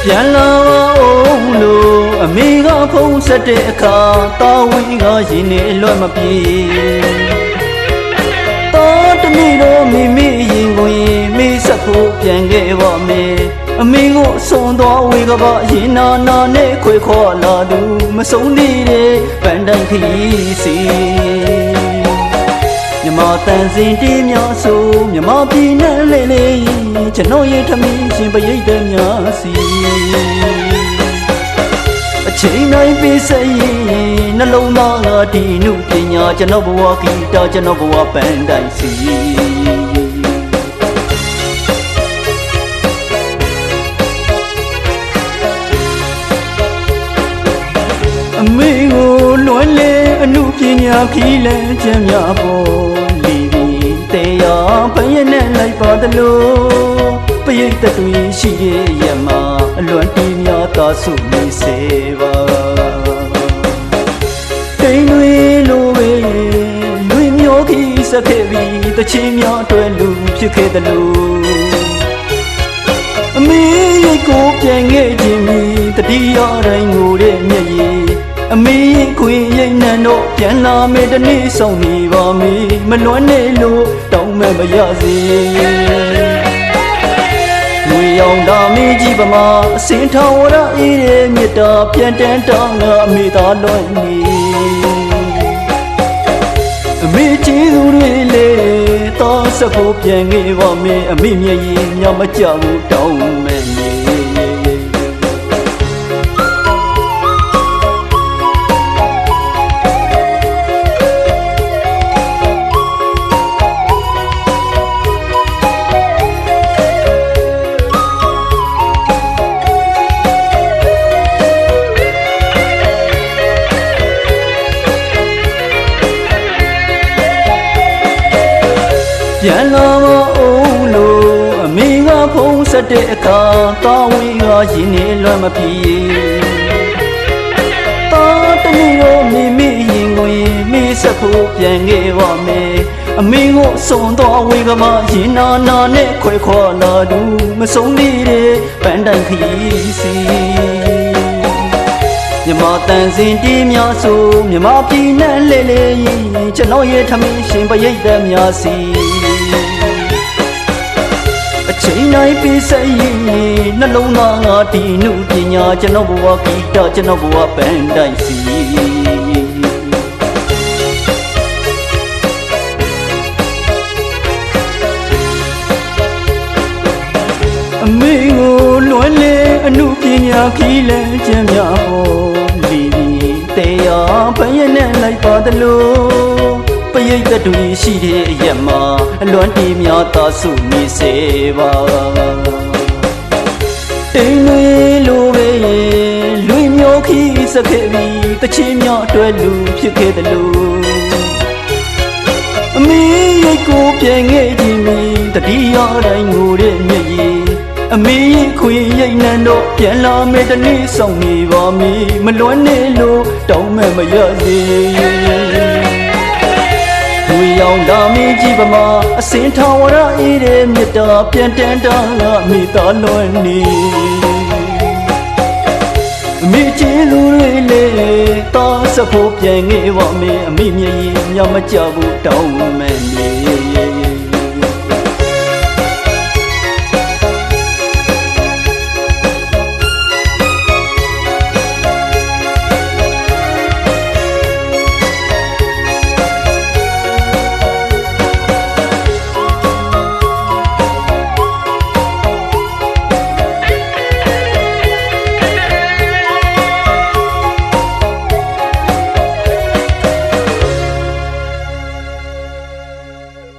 ပြန်လာပါဦးလို့အမေကဖုန်းဆက်တဲ့အခါတာဝီကရင်နေလွတ်မပြေတော်တမီတော့မိမိရင်ကိုရင်မိဆက်ဖို့ပြန်ခဲ့ပါမယ်အမေကိုဆွန်သွားဝေကပါရင်နာနာနဲ့ခွေခေါ်လာသူမဆုံးသေးတဲ့ပန်းတိုင်ခီးစီမြမတန်စင်တီးများဆိုမြမပြည်နဲ့လေလေကျွန်တော်ရဲ့ထမင်းရှင်ပရိတ်တဲ့များစီအချိန်တိုင်းပြည့်စည်နှလုံးသားကဒီနုပညာကျွန်တော်ဘဝဂီတကျွန်တော်ဘဝပန်းတိုင်စီအမေကိုလွယ်လေအနုပညာခီးလဲကျမ်းများပေါ်လီပြီးတရားဖယက်နဲ့လိုက်ပါသလိုပရိတ်တွေရှိရဲ့ရမအလွန်တီးများသာစုနေစေပါတိမ်တွေလိုပဲလွင်မျိုးခီးစခဲ့ပြီးတချင်များအတွက်လူဖြစ်ခဲ့သလိုအမေရိတ်ကိုပြန်ခဲ့ခြင်းမီတတိယတိုင်းငိုတဲ့မျက်ရည်အမေခွေရိတ်နှံတော့ပြန်လာမေတနေ့ဆောင်နေပါမေမလွမ်းနေလို့တောင်းမဲ့မရစေငွေရောင်တာမင်းကြီးပမာအစင်ထောင်ဝရအေးတဲ့မြတ်တာပြန်တန်းတောင်းငါအမေသာလွမ်းနေအမေကြီးသူတွေလေတော့စဖို့ပြန်ခဲ့ပါမေအမေမျက်ရည်ညမကြဘူးတောင်းမဲ့နေပြန်လာပါဦးလို့အမေကဖုန်းဆက်တဲ့အခါတာဝီကရင်နေလွတ်မပြေတာတမီတော့မိမိရင်ကိုရင်မိဆက်ဖို့ပြန်ခဲ့ပါမယ်အမေကိုဆွန်သွားဝေကမရင်နာနာနဲ့ခွဲခွာလာသူမဆုံးသေးတဲ့ပန်းတိုင်ခီးစီမြမတန်စင်တီးများဆိုမြမပြည်နဲ့လေလေကျွန်တော်ရဲ့ထမင်းရှင်ပရိတ်တဲ့များစီအချိန်တိုင်းပြည့်စည်နှလုံးသားငါဒီနုပညာကျွန်တော်ဘဝဂီတကျွန်တော်ဘဝပန်းတိုင်စီအမေကိုလွယ်လေအနုပညာခီးလဲကျမ်းများပေါ်လီပြီးတရားဖယက်နဲ့လိုက်ပါသလိုပရိတ်တွေရှိတဲ့အရက်မှာအလွန်တီးများသာစုနေစေပါတိမ်တွေလိုပဲလွင်မျိုးခီးစခဲ့ပြီးတချင်များအတွက်လူဖြစ်ခဲ့သလိုအမေရိတ်ကိုပြန်ခဲ့ခြင်းမီတတိယတိုင်းငိုတဲ့မျက်ရည်အမေခွေရိတ်နှံတော့ပြန်လာမေတနေ့ဆောင်နေပါမီမလွမ်းနေလို့တောင်းမဲ့မရစေငွေရောင်တာမင်းကြီးပမာအစင်ထောင်ဝရအေးတဲ့မြတ်တာပြန်တန်းတာငါမိသားလွမ်းနေအမေချင်းလူတွေလေတာစဖို့ပြန်ခဲ့ပါမေအမေမျက်ရည်ညမကြဘူးတောင်းမဲ့နေ